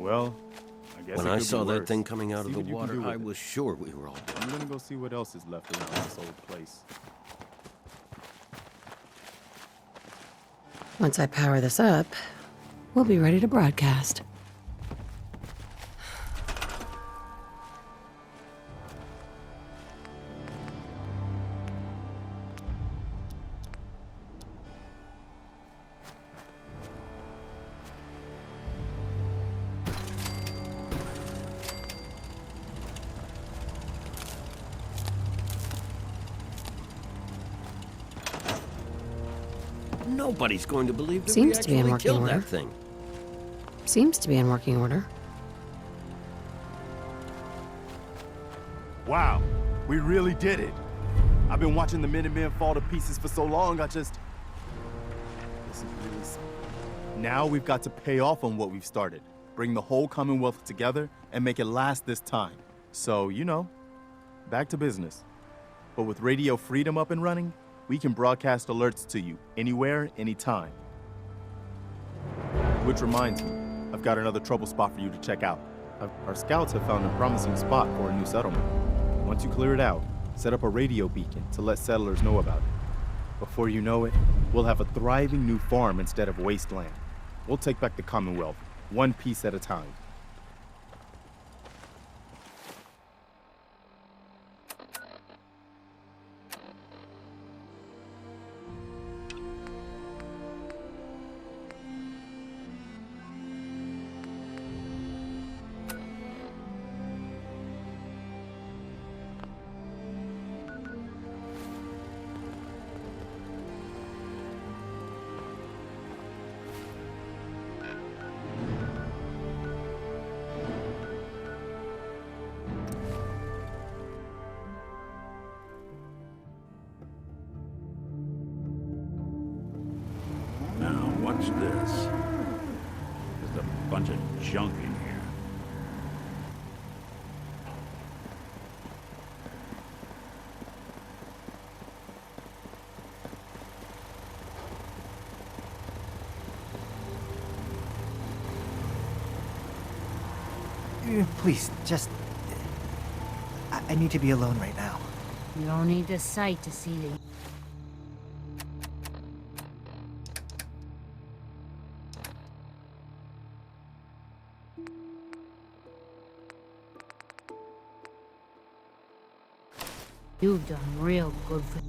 Well, I guess When it I could saw be that worse. thing coming out See of the what you can water, do with I it. was sure we were all dead. I'm gonna go see what else is left around this old place. Once I power this up, we'll be ready to broadcast. Nobody's going to believe that Seems we to be in actually working killed order. that thing. Seems to be in working order. Wow, we really did it. I've been watching the Minutemen fall to pieces for so long, This is really something. Now we've got to pay off on what we've started. Bring the whole Commonwealth together and make it last this time. So, back to business. But with Radio Freedom up and running, we can broadcast alerts to you anywhere, anytime. Which reminds me, I've got another trouble spot for you to check out. Our scouts have found a promising spot for a new settlement. Once you clear it out, set up a radio beacon to let settlers know about it. Before you know it, we'll have a thriving new farm instead of wasteland. We'll take back the Commonwealth, one piece at a time. Now, what's this? There's a bunch of junk in here. Please, just... I need to be alone right now. You don't need a sight to see the... You've done real good for...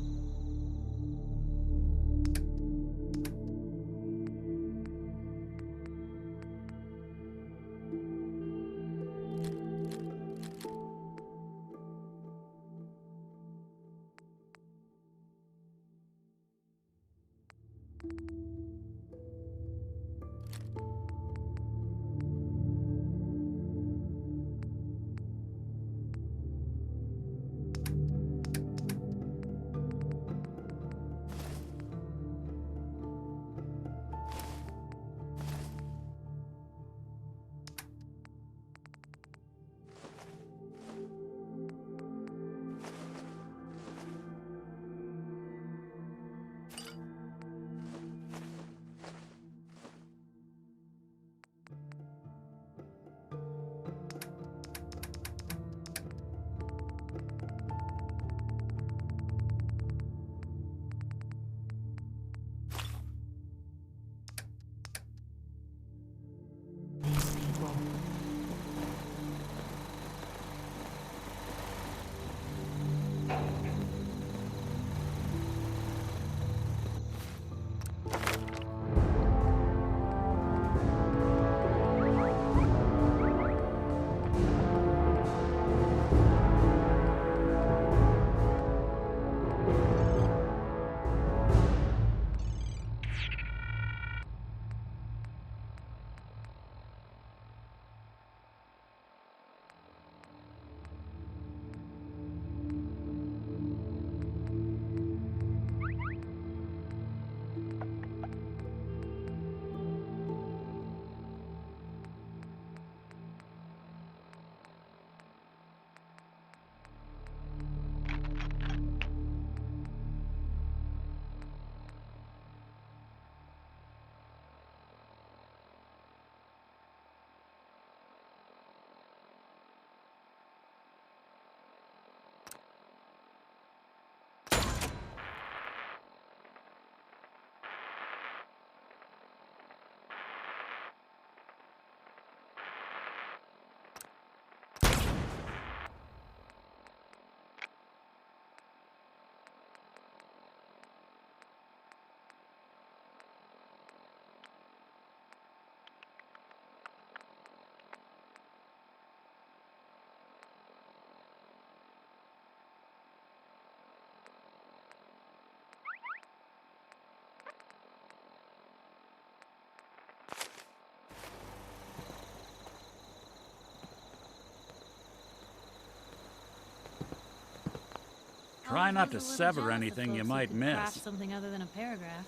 Try not to sever anything you might miss. Craft something other than a paragraph.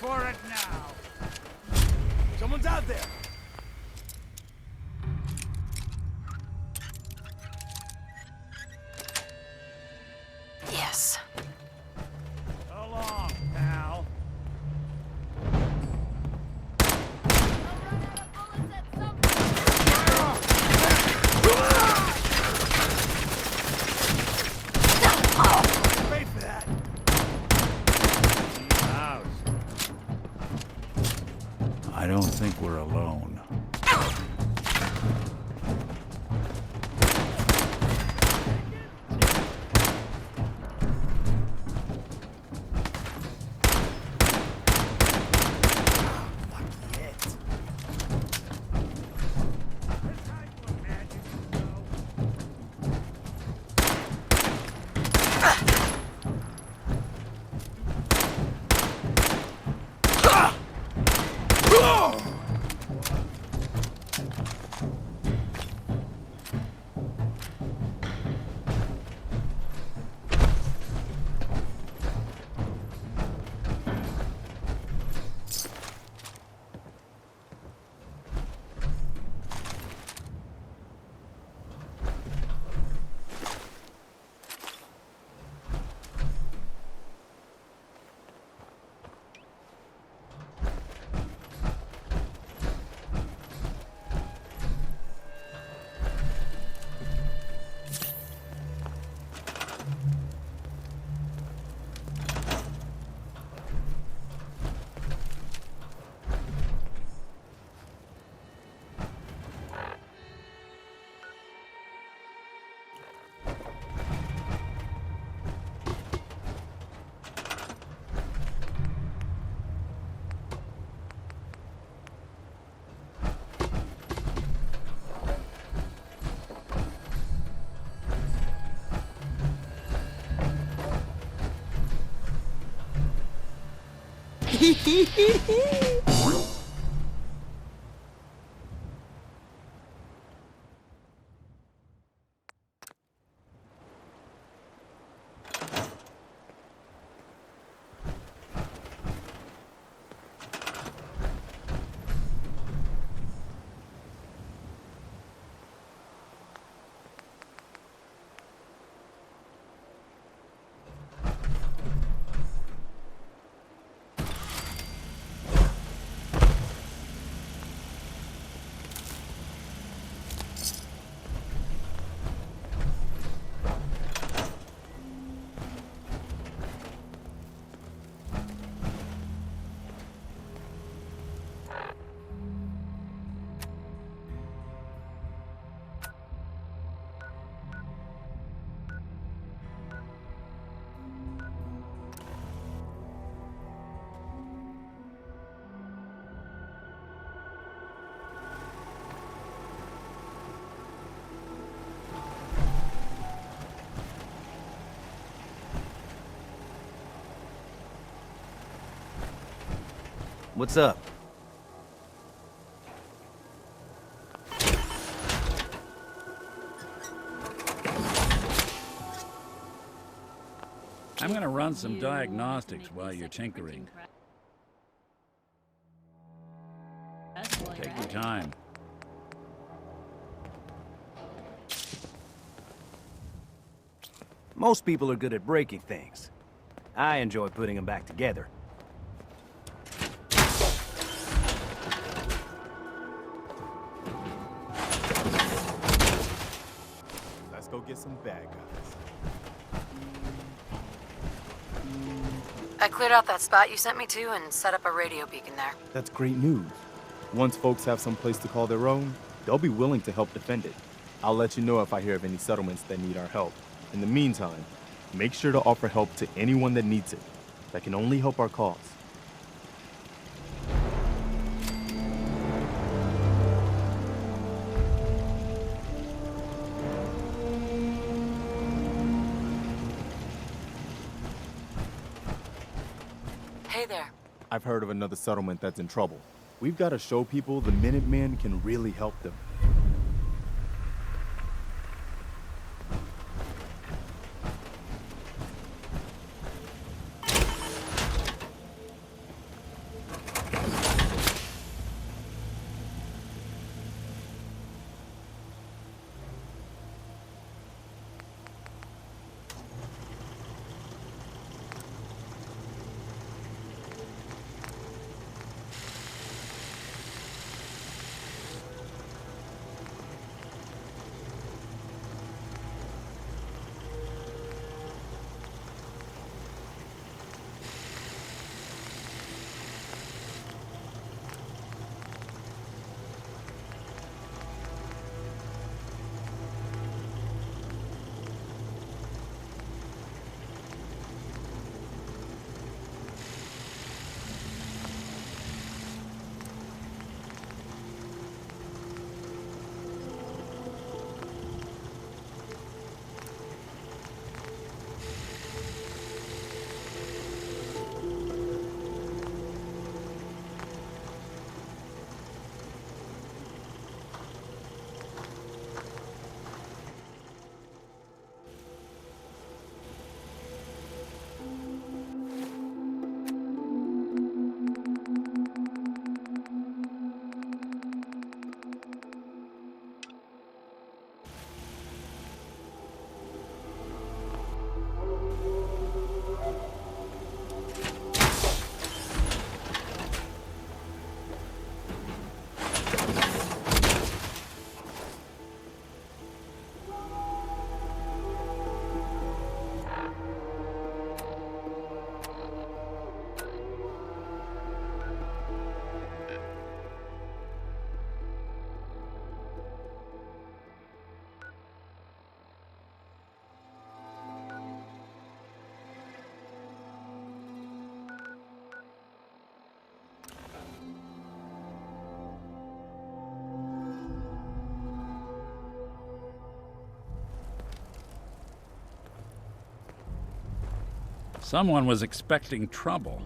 for it now. Someone's out there. Yes. So long, pal. think we're alone. What's up? I'm gonna run some diagnostics while you're tinkering. Take your time. Most people are good at breaking things. I enjoy putting them back together. Let's go get some bad guys. I cleared out that spot you sent me to and set up a radio beacon there. That's great news. Once folks have some place to call their own, they'll be willing to help defend it. I'll let you know if I hear of any settlements that need our help. In the meantime, make sure to offer help to anyone that needs it. That can only help our cause. Hey there. I've heard of another settlement that's in trouble. We've got to show people the Minutemen can really help them. Someone was expecting trouble.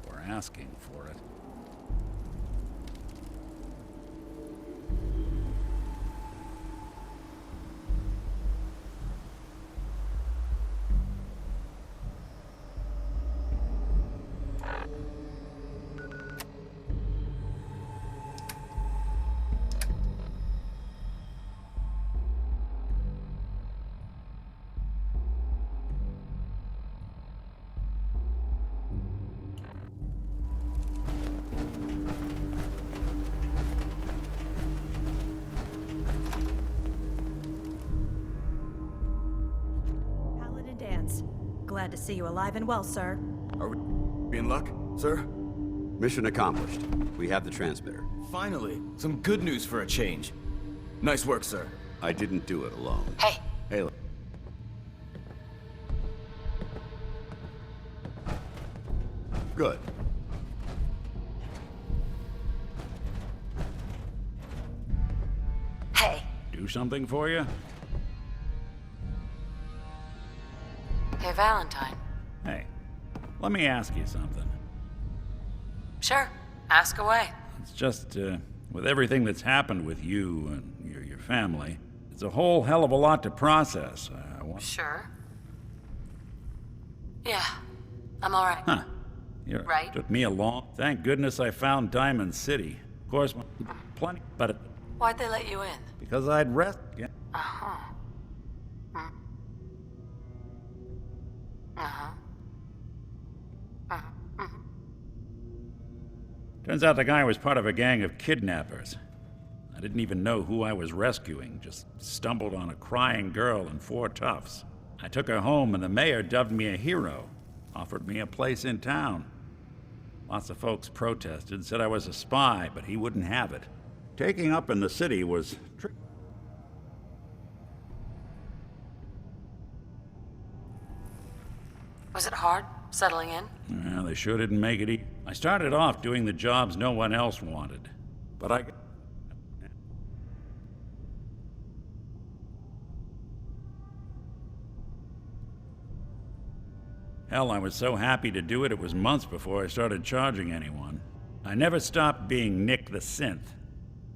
Or asking for it. Paladin Dance. Glad to see you alive and well, sir. Are we in luck, sir? Mission accomplished. We have the transmitter. Finally, some good news for a change. Nice work, sir. I didn't do it alone. Hey, Hey, good. hey. Do something for you? Hey, Valentine. Hey, let me ask you something. Sure, ask away. It's just, with everything that's happened with you and your family, it's a whole hell of a lot to process. Sure. Yeah, I'm alright. Huh. It Right. took me a long... Thank goodness I found Diamond City. Of course, plenty, but Why'd they let you in? because I'd rest... Yeah. Uh-huh. Uh-huh. Turns out the guy was part of a gang of kidnappers. I didn't even know who I was rescuing, just stumbled on a crying girl and 4 toughs. I took her home and the mayor dubbed me a hero, offered me a place in town. Lots of folks protested, said I was a spy, but he wouldn't have it. Taking up in the city was tricky. Was it hard, settling in? Well, they sure didn't make it easy. I started off doing the jobs no one else wanted, but I... Hell, I was so happy to do it, it was months before I started charging anyone. I never stopped being Nick the Synth,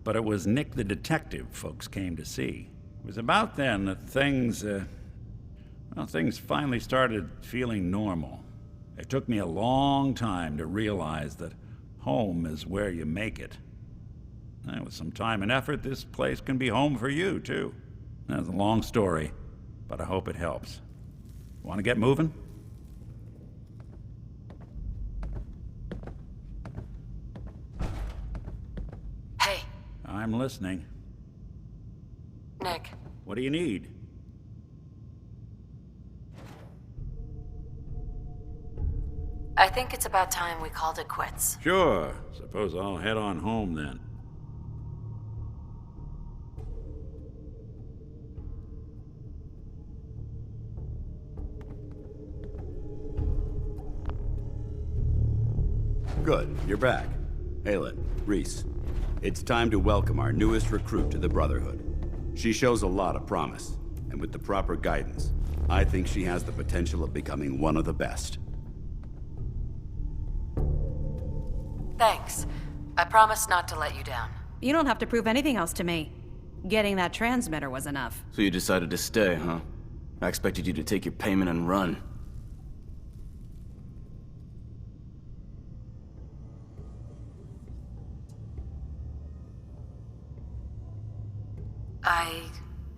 but it was Nick the Detective folks came to see. It was about then that things finally started feeling normal. It took me a long time to realize that home is where you make it. And with some time and effort, this place can be home for you, too. That's a long story, but I hope it helps. Want to get moving? Hey, I'm listening. Nick. What do you need? I think it's about time we called it quits. Sure. Suppose I'll head on home then. Good, you're back. Aelin, Reese, it's time to welcome our newest recruit to the Brotherhood. She shows a lot of promise, and with the proper guidance, I think she has the potential of becoming one of the best. Thanks. I promise not to let you down. You don't have to prove anything else to me. Getting that transmitter was enough. So you decided to stay, huh? I expected you to take your payment and run. I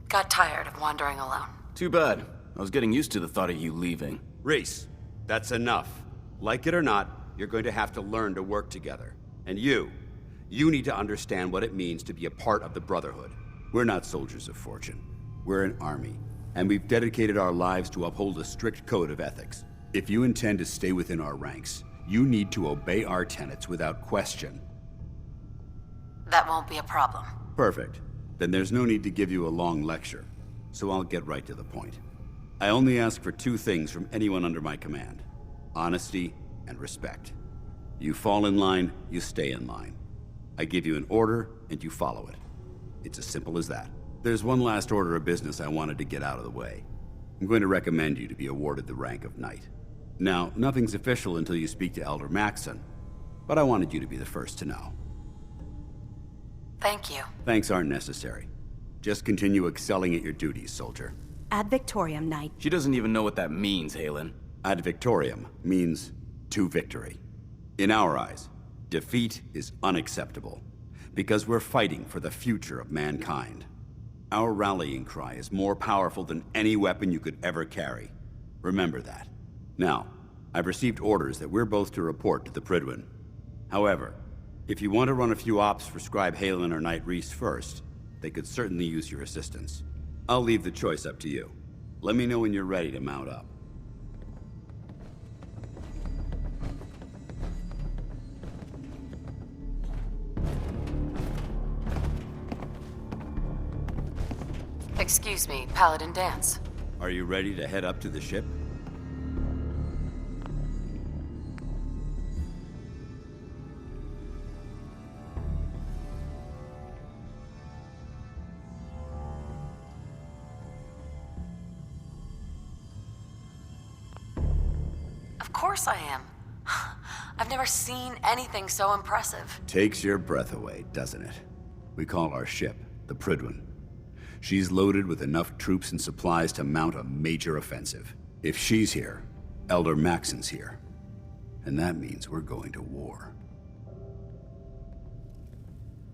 got tired of wandering alone. Too bad. I was getting used to the thought of you leaving. Reese, that's enough. Like it or not, you're going to have to learn to work together. And you need to understand what it means to be a part of the Brotherhood. We're not soldiers of fortune. We're an army, and we've dedicated our lives to uphold a strict code of ethics. If you intend to stay within our ranks, you need to obey our tenets without question. That won't be a problem. Perfect. Then there's no need to give you a long lecture, so I'll get right to the point. I only ask for 2 things from anyone under my command: honesty and respect. You fall in line, you stay in line. I give you an order, and you follow it. It's as simple as that. There's one last order of business I wanted to get out of the way. I'm going to recommend you to be awarded the rank of Knight. Now, nothing's official until you speak to Elder Maxson, but I wanted you to be the first to know. Thank you. Thanks aren't necessary. Just continue excelling at your duties, soldier. Ad Victoriam, Knight. She doesn't even know what that means, Halen. Ad Victoriam means to victory. In our eyes, defeat is unacceptable, because we're fighting for the future of mankind. Our rallying cry is more powerful than any weapon you could ever carry. Remember that. Now, I've received orders that we're both to report to the Prydwen. However, if you want to run a few ops for Scribe Halen or Knight Rhys first, they could certainly use your assistance. I'll leave the choice up to you. Let me know when you're ready to mount up. Excuse me, Paladin Dance. Are you ready to head up to the ship? Of course I am. I've never seen anything so impressive. Takes your breath away, doesn't it? We call our ship the Prydwen. She's loaded with enough troops and supplies to mount a major offensive. If she's here, Elder Maxson's here. And that means we're going to war.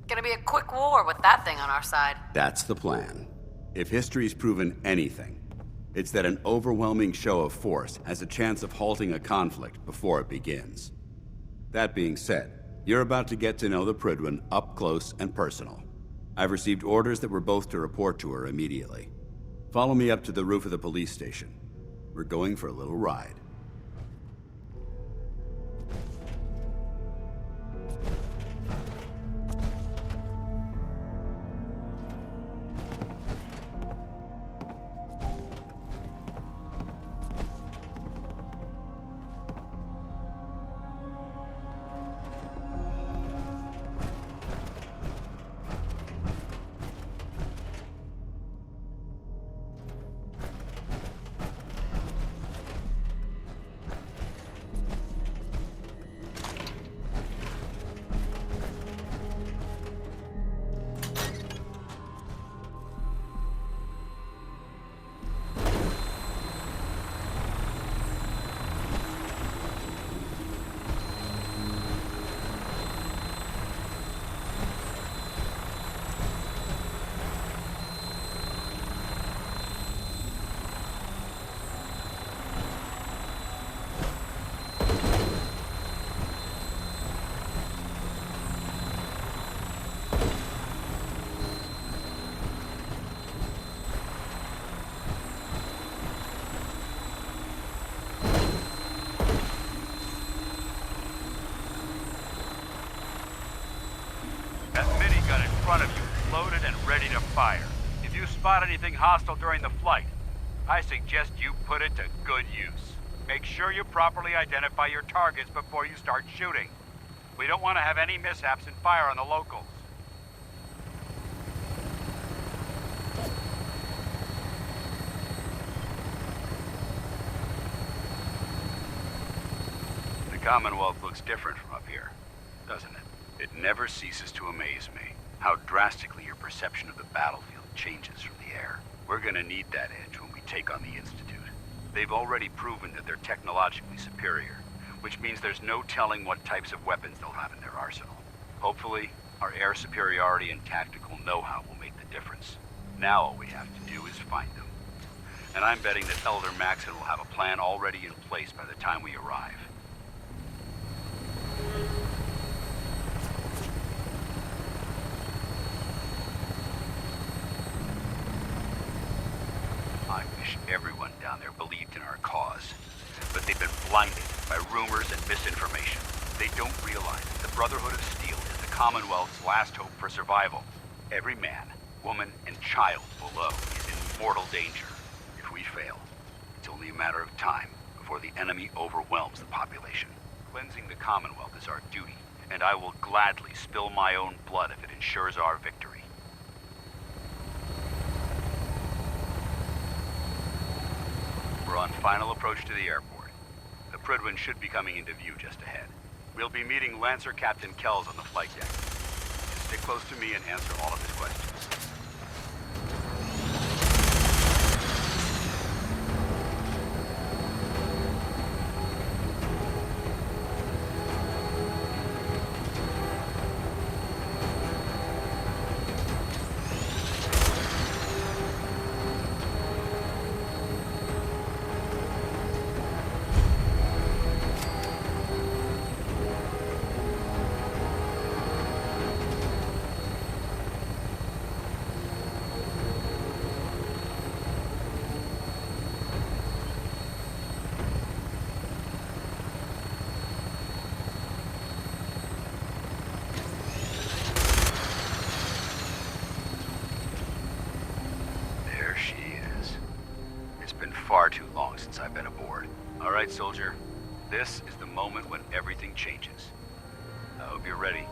Gonna be a quick war with that thing on our side. That's the plan. If history's proven anything, it's that an overwhelming show of force has a chance of halting a conflict before it begins. That being said, you're about to get to know the Prydwen up close and personal. I've received orders that we're both to report to her immediately. Follow me up to the roof of the police station. We're going for a little ride. That minigun in front of you is loaded and ready to fire. If you spot anything hostile during the flight, I suggest you put it to good use. Make sure you properly identify your targets before you start shooting. We don't want to have any mishaps and fire on the locals. The Commonwealth looks different from up here, doesn't it? It never ceases to amaze me how drastically your perception of the battlefield changes from the air. We're gonna need that edge when we take on the Institute. They've already proven that they're technologically superior, which means there's no telling what types of weapons they'll have in their arsenal. Hopefully, our air superiority and tactical know-how will make the difference. Now all we have to do is find them. And I'm betting that Elder Maxson will have a plan already in place by the time we arrive. I wish everyone down there believed in our cause. But they've been blinded by rumors and misinformation. They don't realize that the Brotherhood of Steel is the Commonwealth's last hope for survival. Every man, woman, and child below is in mortal danger. If we fail, it's only a matter of time before the enemy overwhelms the population. Cleansing the Commonwealth is our duty, and I will gladly spill my own blood if it ensures our victory. We're on final approach to the airport. The Prydwen should be coming into view just ahead. We'll be meeting Lancer Captain Kells on the flight deck. Just stick close to me and answer all of his questions. Far too long since I've been aboard. All right, soldier. This is the moment when everything changes. I hope you're ready.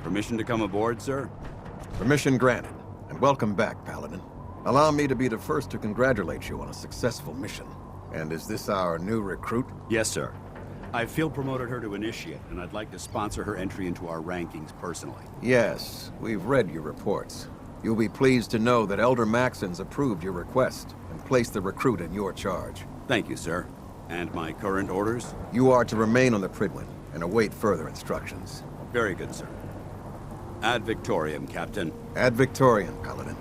Permission to come aboard, sir? Permission granted, and welcome back, Paladin. Allow me to be the first to congratulate you on a successful mission. And is this our new recruit? Yes, sir. I field promoted her to initiate, and I'd like to sponsor her entry into our rankings personally. Yes, we've read your reports. You'll be pleased to know that Elder Maxon's approved your request and placed the recruit in your charge. Thank you, sir. And my current orders? You are to remain on the Prydwen and await further instructions. Very good, sir. Ad Victoriam, Captain. Ad Victoriam, Paladin.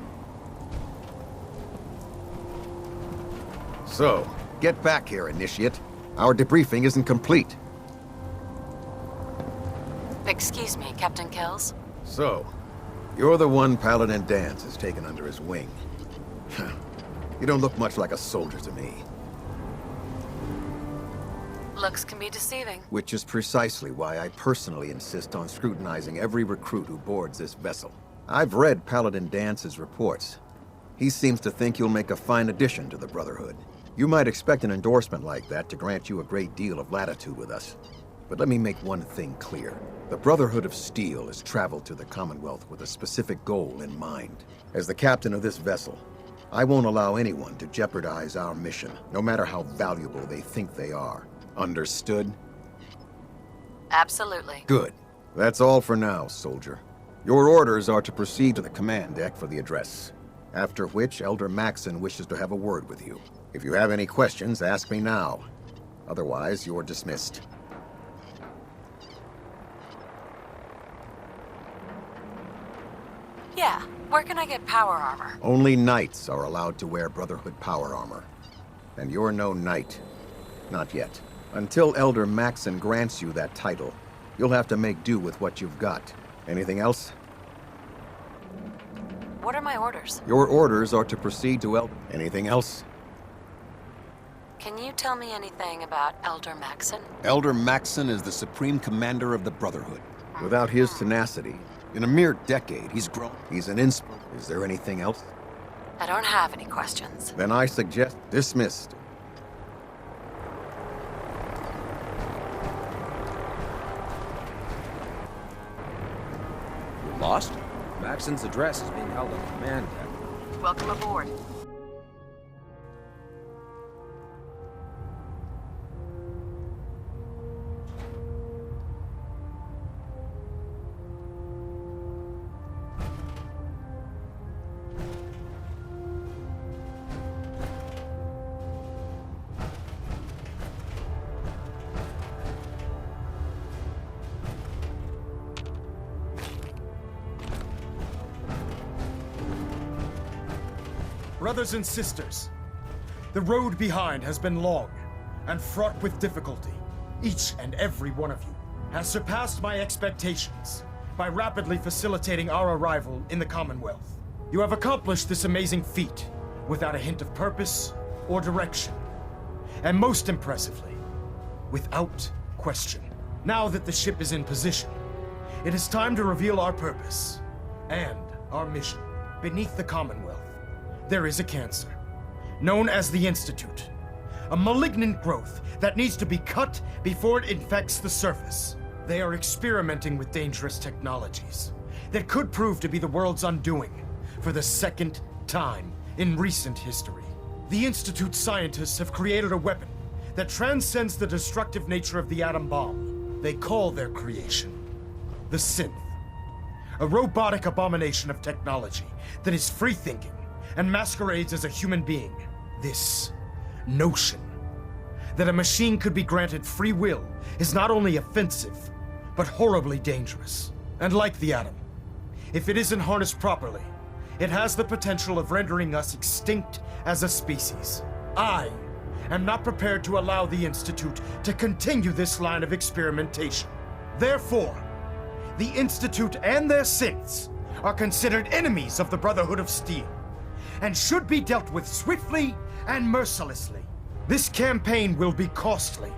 So, get back here, Initiate. Our debriefing isn't complete. Excuse me, Captain Kells. So, you're the one Paladin Danse has taken under his wing. You don't look much like a soldier to me. Looks can be deceiving. Which is precisely why I personally insist on scrutinizing every recruit who boards this vessel. I've read Paladin Dance's reports. He seems to think you'll make a fine addition to the Brotherhood. You might expect an endorsement like that to grant you a great deal of latitude with us. But let me make one thing clear. The Brotherhood of Steel has traveled to the Commonwealth with a specific goal in mind. As the captain of this vessel, I won't allow anyone to jeopardize our mission, no matter how valuable they think they are. Understood? Absolutely. Good. That's all for now, soldier. Your orders are to proceed to the command deck for the address. After which, Elder Maxon wishes to have a word with you. If you have any questions, ask me now. Otherwise, you're dismissed. Yeah, where can I get power armor? Only knights are allowed to wear Brotherhood power armor. And you're no knight. Not yet. Until Elder Maxon grants you that title, you'll have to make do with what you've got. Anything else? What are my orders? Your orders are to proceed to Anything else? Can you tell me anything about Elder Maxon? Elder Maxon is the supreme commander of the Brotherhood. Without his tenacity, in a mere decade, he's grown. He's an Is there anything else? I don't have any questions. Then I suggest dismissed. Lost? Maxon's address is being held on command deck. Welcome aboard. Brothers and sisters, the road behind has been long and fraught with difficulty. Each and every one of you has surpassed my expectations by rapidly facilitating our arrival in the Commonwealth. You have accomplished this amazing feat without a hint of purpose or direction. And most impressively, without question. Now that the ship is in position, it is time to reveal our purpose and our mission. Beneath the Commonwealth, there is a cancer, known as the Institute. A malignant growth that needs to be cut before it infects the surface. They are experimenting with dangerous technologies that could prove to be the world's undoing for the second time in recent history. The Institute scientists have created a weapon that transcends the destructive nature of the atom bomb. They call their creation the Synth. A robotic abomination of technology that is free-thinking and masquerades as a human being. This notion that a machine could be granted free will is not only offensive, but horribly dangerous. And like the atom, if it isn't harnessed properly, it has the potential of rendering us extinct as a species. I am not prepared to allow the Institute to continue this line of experimentation. Therefore, the Institute and their synths are considered enemies of the Brotherhood of Steel, and should be dealt with swiftly and mercilessly. This campaign will be costly,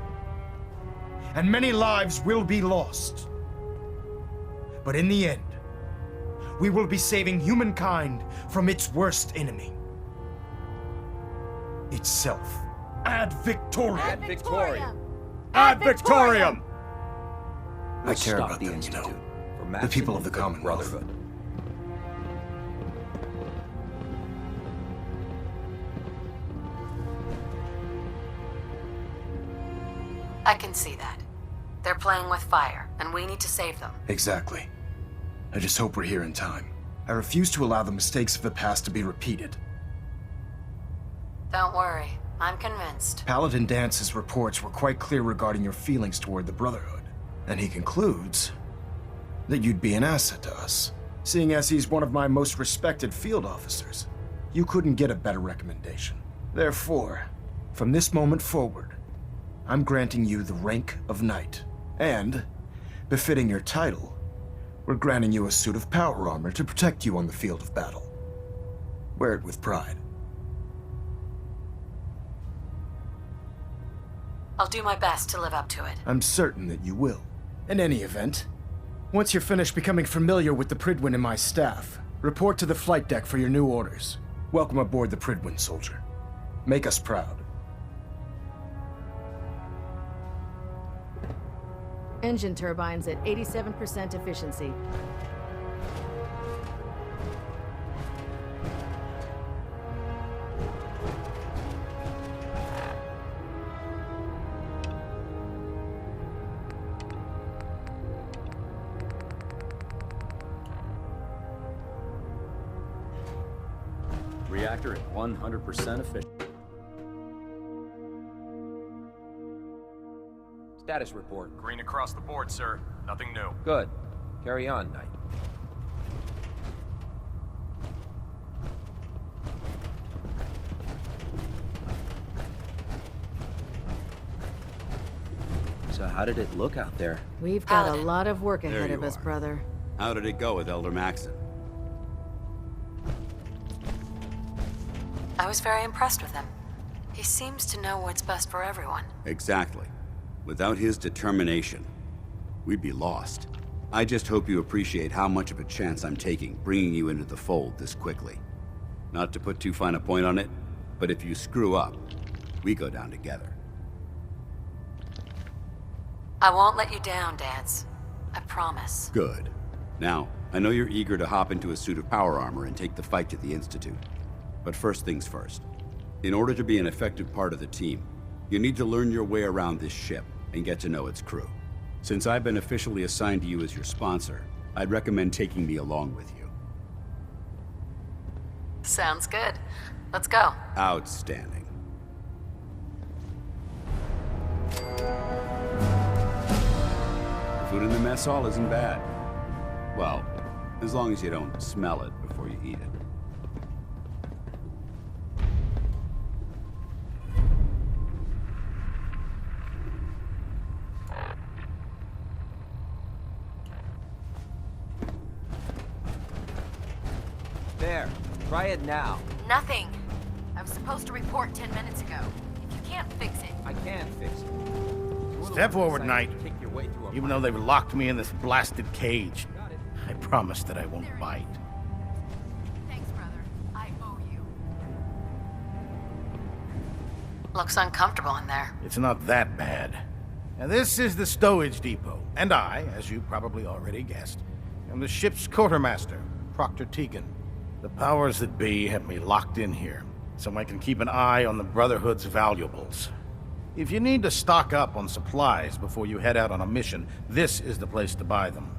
and many lives will be lost. But in the end, we will be saving humankind from its worst enemy. Itself. Ad Victoriam! Ad Victoriam! Ad Victoriam! I care about them, you know. The people of the Commonwealth. Brotherhood. I can see that. They're playing with fire, and we need to save them. Exactly. I just hope we're here in time. I refuse to allow the mistakes of the past to be repeated. Don't worry, I'm convinced. Paladin Dance's reports were quite clear regarding your feelings toward the Brotherhood. And he concludes that you'd be an asset to us. Seeing as he's one of my most respected field officers, you couldn't get a better recommendation. Therefore, from this moment forward, I'm granting you the rank of Knight. And, befitting your title, we're granting you a suit of power armor to protect you on the field of battle. Wear it with pride. I'll do my best to live up to it. I'm certain that you will. In any event, once you're finished becoming familiar with the Prydwen and my staff, report to the flight deck for your new orders. Welcome aboard the Prydwen, soldier. Make us proud. Engine turbines at 87% efficiency. Reactor at 100% efficient. Status report. Green across the board, sir. Nothing new. Good. Carry on, Knight. So how did it look out there? We've got a lot of work ahead of us, brother. How did it go with Elder Maxon? I was very impressed with him. He seems to know what's best for everyone. Exactly. Without his determination, we'd be lost. I just hope you appreciate how much of a chance I'm taking bringing you into the fold this quickly. Not to put too fine a point on it, but if you screw up, we go down together. I won't let you down, Dance. I promise. Good. Now, I know you're eager to hop into a suit of power armor and take the fight to the Institute. But first things first. In order to be an effective part of the team, you need to learn your way around this ship and get to know its crew. Since I've been officially assigned to you as your sponsor, I'd recommend taking me along with you. Sounds good. Let's go. Outstanding. Food in the mess hall isn't bad. Well, as long as you don't smell it before you eat it. Quiet now. Nothing. I was supposed to report 10 minutes ago. If you can't fix it... I can fix it. Step forward, Knight. Kick your way through a Even though they've locked me in this blasted cage, I promise that I won't bite. Thanks, brother. I owe you. Looks uncomfortable in there. It's not that bad. Now, this is the stowage depot, and I, as you probably already guessed, am the ship's quartermaster, Proctor Tegan. The powers that be have me locked in here, so I can keep an eye on the Brotherhood's valuables. If you need to stock up on supplies before you head out on a mission, this is the place to buy them.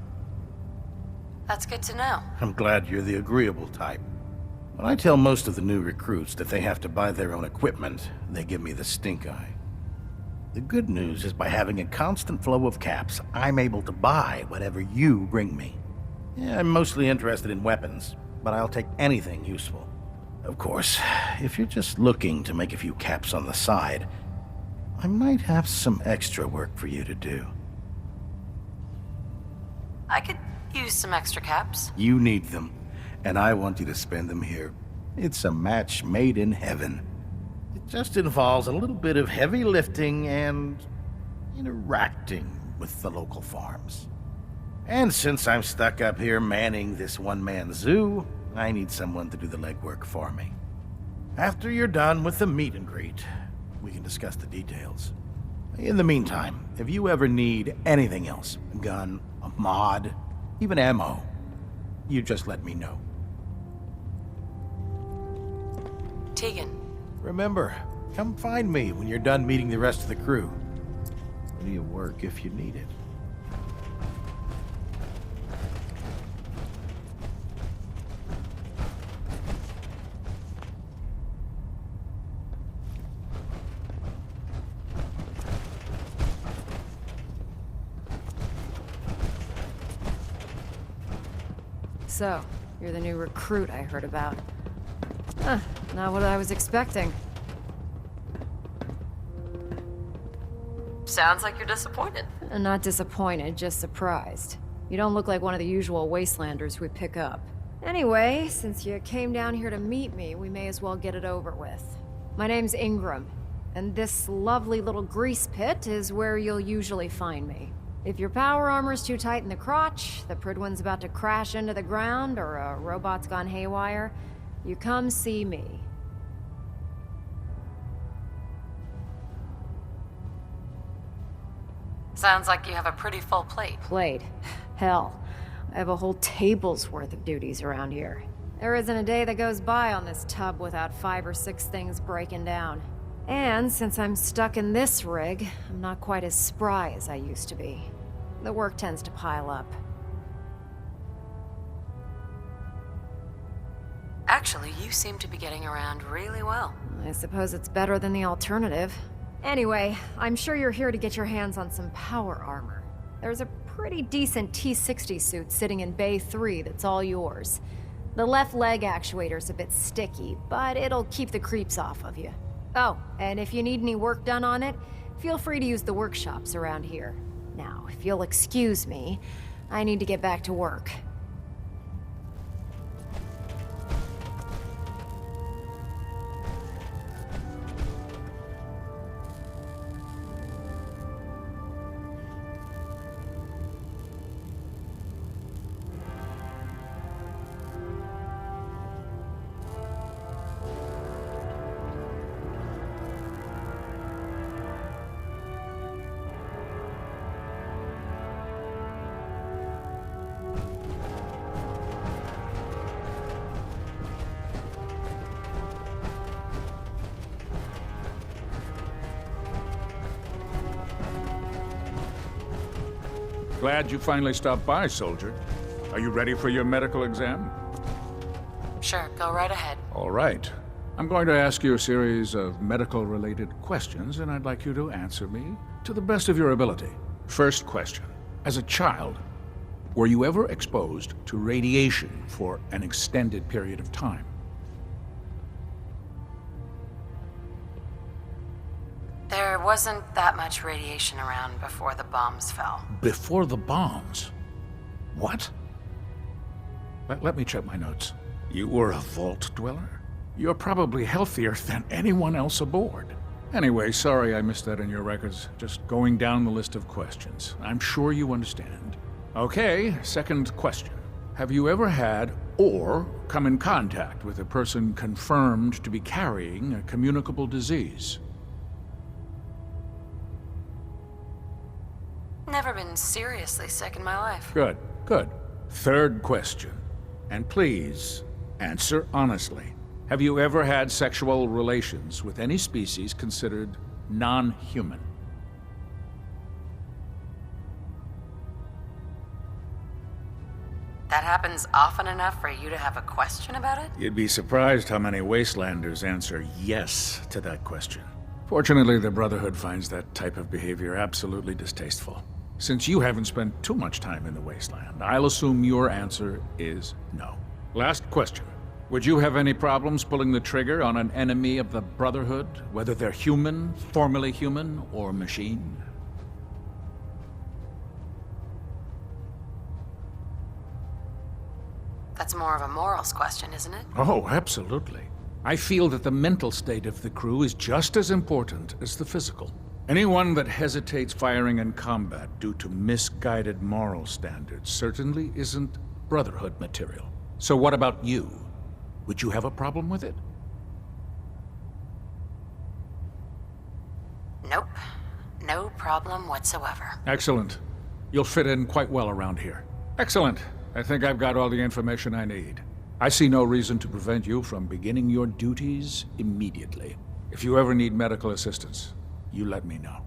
That's good to know. I'm glad you're the agreeable type. When I tell most of the new recruits that they have to buy their own equipment, they give me the stink eye. The good news is by having a constant flow of caps, I'm able to buy whatever you bring me. Yeah, I'm mostly interested in weapons, but I'll take anything useful. Of course, if you're just looking to make a few caps on the side, I might have some extra work for you to do. I could use some extra caps. You need them, and I want you to spend them here. It's a match made in heaven. It just involves a little bit of heavy lifting and interacting with the local farms. And since I'm stuck up here manning this one-man zoo, I need someone to do the legwork for me. After you're done with the meet and greet, we can discuss the details. In the meantime, if you ever need anything else, a gun, a mod, even ammo, you just let me know. Tegan. Remember, come find me when you're done meeting the rest of the crew. Plenty of work if you need it. So, you're the new recruit I heard about. Huh, not what I was expecting. Sounds like you're disappointed. Not disappointed, just surprised. You don't look like one of the usual wastelanders we pick up. Anyway, since you came down here to meet me, we may as well get it over with. My name's Ingram, and this lovely little grease pit is where you'll usually find me. If your power armor's too tight in the crotch, the Prydwen's about to crash into the ground, or a robot's gone haywire, you come see me. Sounds like you have a pretty full plate. Plate? Hell, I have a whole table's worth of duties around here. There isn't a day that goes by on this tub without 5 or 6 things breaking down. And since I'm stuck in this rig, I'm not quite as spry as I used to be. The work tends to pile up. Actually, you seem to be getting around really well. I suppose it's better than the alternative. Anyway, I'm sure you're here to get your hands on some power armor. There's a pretty decent T-60 suit sitting in Bay 3 that's all yours. The left leg actuator's a bit sticky, but it'll keep the creeps off of you. Oh, and if you need any work done on it, feel free to use the workshops around here. Now, if you'll excuse me, I need to get back to work. Glad you finally stopped by, soldier. Are you ready for your medical exam? Sure, go right ahead. All right. I'm going to ask you a series of medical-related questions, and I'd like you to answer me to the best of your ability. First question. As a child, were you ever exposed to radiation for an extended period of time? There wasn't that much radiation around before the bombs fell. Before the bombs? What? Let me check my notes. You were a vault dweller? You're probably healthier than anyone else aboard. Anyway, sorry I missed that in your records. Just going down the list of questions. I'm sure you understand. Okay, second question. Have you ever had or come in contact with a person confirmed to be carrying a communicable disease? Never been seriously sick in my life. Good, good. Third question. And please, answer honestly. Have you ever had sexual relations with any species considered non-human? That happens often enough for you to have a question about it? You'd be surprised how many Wastelanders answer yes to that question. Fortunately, the Brotherhood finds that type of behavior absolutely distasteful. Since you haven't spent too much time in the Wasteland, I'll assume your answer is no. Last question. Would you have any problems pulling the trigger on an enemy of the Brotherhood, whether they're human, formerly human, or machine? That's more of a morals question, isn't it? Oh, absolutely. I feel that the mental state of the crew is just as important as the physical. Anyone that hesitates firing in combat due to misguided moral standards certainly isn't Brotherhood material. So what about you? Would you have a problem with it? Nope. No problem whatsoever. Excellent. You'll fit in quite well around here. Excellent. I think I've got all the information I need. I see no reason to prevent you from beginning your duties immediately. If you ever need medical assistance, you let me know.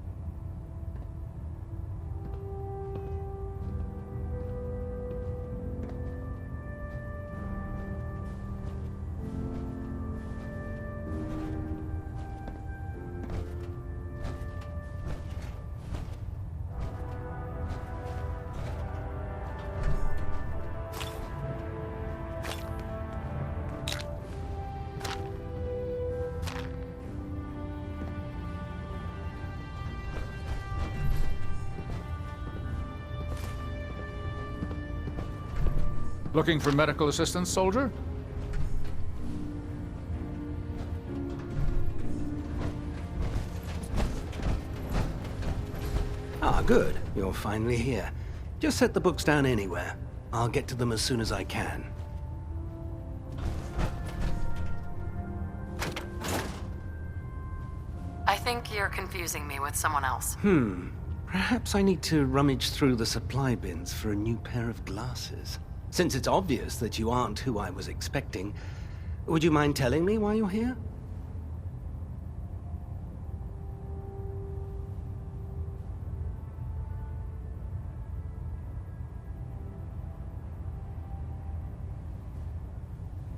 Looking for medical assistance, soldier? Ah, good. You're finally here. Just set the books down anywhere. I'll get to them as soon as I can. I think you're confusing me with someone else. Perhaps I need to rummage through the supply bins for a new pair of glasses. Since it's obvious that you aren't who I was expecting, would you mind telling me why you're here?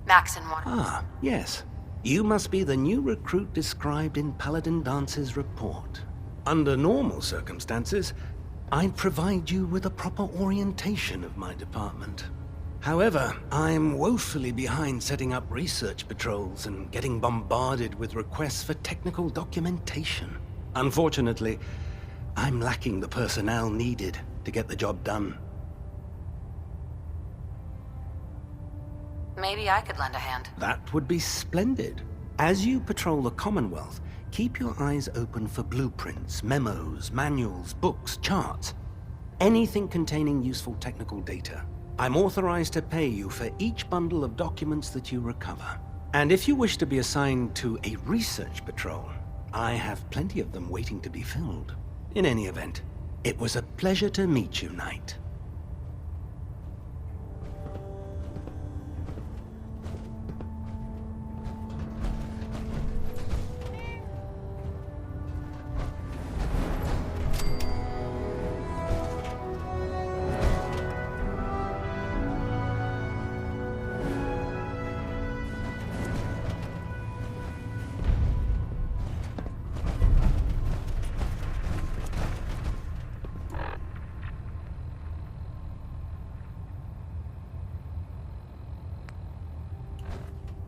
Maxon wanted. Ah, yes. You must be the new recruit described in Paladin Dance's report. Under normal circumstances, I'd provide you with a proper orientation of my department. However, I'm woefully behind setting up research patrols and getting bombarded with requests for technical documentation. Unfortunately, I'm lacking the personnel needed to get the job done. Maybe I could lend a hand. That would be splendid. As you patrol the Commonwealth, keep your eyes open for blueprints, memos, manuals, books, charts. Anything containing useful technical data. I'm authorized to pay you for each bundle of documents that you recover. And if you wish to be assigned to a research patrol, I have plenty of them waiting to be filled. In any event, it was a pleasure to meet you, Knight.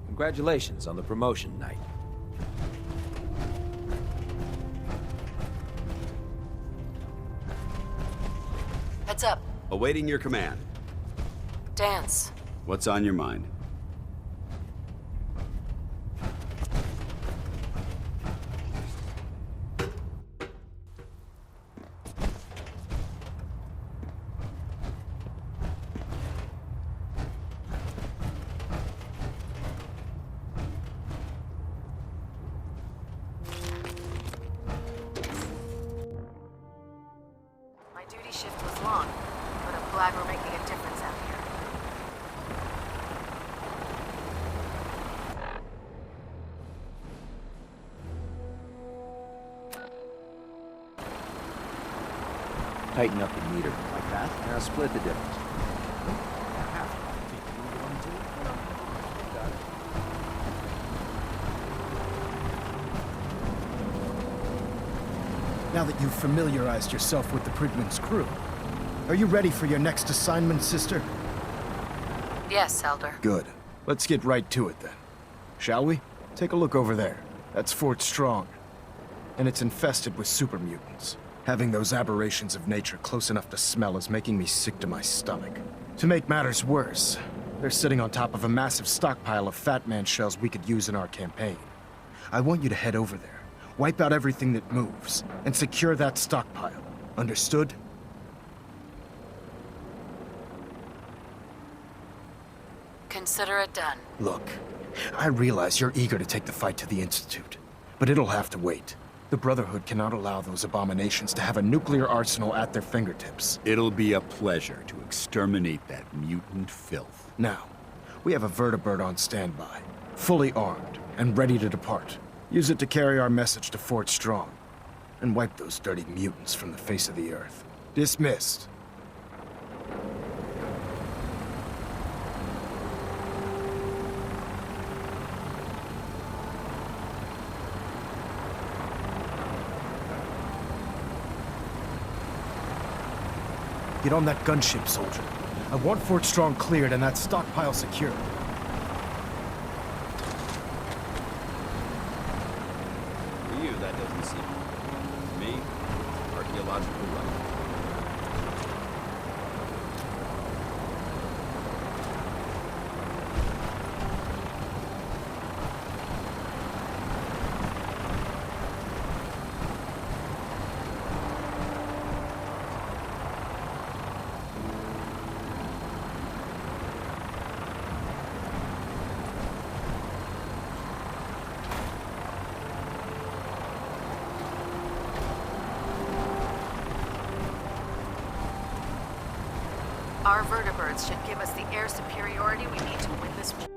Congratulations on the promotion, Knight. Heads up. Awaiting your command. Dance. What's on your mind? shift was long, but I'm glad we're making a difference out here. Tighten up the meter. Like that? Now split the difference. Now that you've familiarized yourself with the Prydwen's crew, are you ready for your next assignment, sister? Yes, Elder. Good. Let's get right to it then. Shall we? Take a look over there. That's Fort Strong. And it's infested with super mutants. Having those aberrations of nature close enough to smell is making me sick to my stomach. To make matters worse, they're sitting on top of a massive stockpile of Fat Man shells we could use in our campaign. I want you to head over there, wipe out everything that moves, and secure that stockpile. Understood? Consider it done. Look, I realize you're eager to take the fight to the Institute, but it'll have to wait. The Brotherhood cannot allow those abominations to have a nuclear arsenal at their fingertips. It'll be a pleasure to exterminate that mutant filth. Now, we have a vertibird on standby, fully armed and ready to depart. Use it to carry our message to Fort Strong, and wipe those dirty mutants from the face of the earth. Dismissed. Get on that gunship, soldier. I want Fort Strong cleared and that stockpile secured. For you, that doesn't seem. To me, archaeological right. Our vertibirds should give us the air superiority we need to win this war.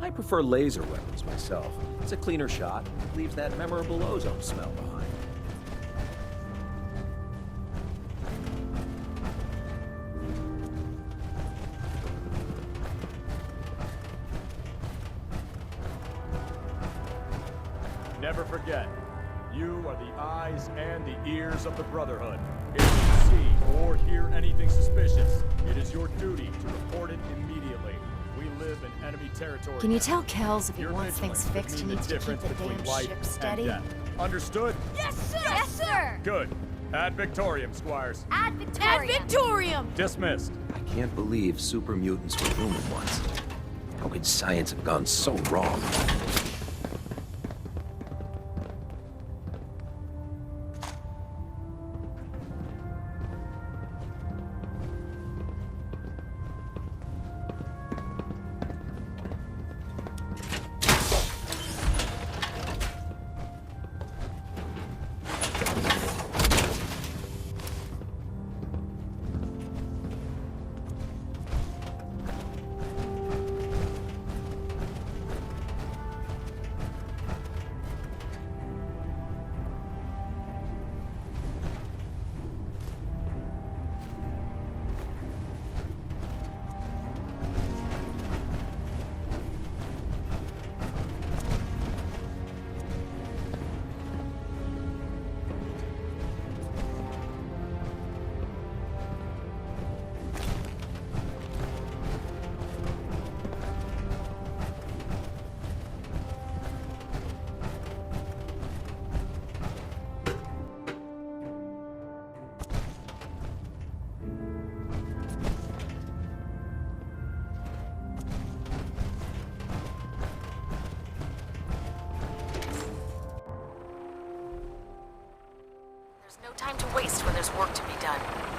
I prefer laser weapons myself. It's a cleaner shot, leaves that memorable ozone smell behind. Never forget, you are the eyes and the ears of the Brotherhood. If you see or hear anything suspicious, it is your duty to report it immediately. We live in enemy territory. Can you tell Kells if he Your wants things vigilance fixed, he between needs to keep difference the between damn life ship and steady? death. Understood? Yes, sir! Yes, sir! Good. Ad Victorium, Squires. Ad Victorium! Ad Victorium! Dismissed. I can't believe super mutants were rumored once. How could science have gone so wrong? there's work to be done.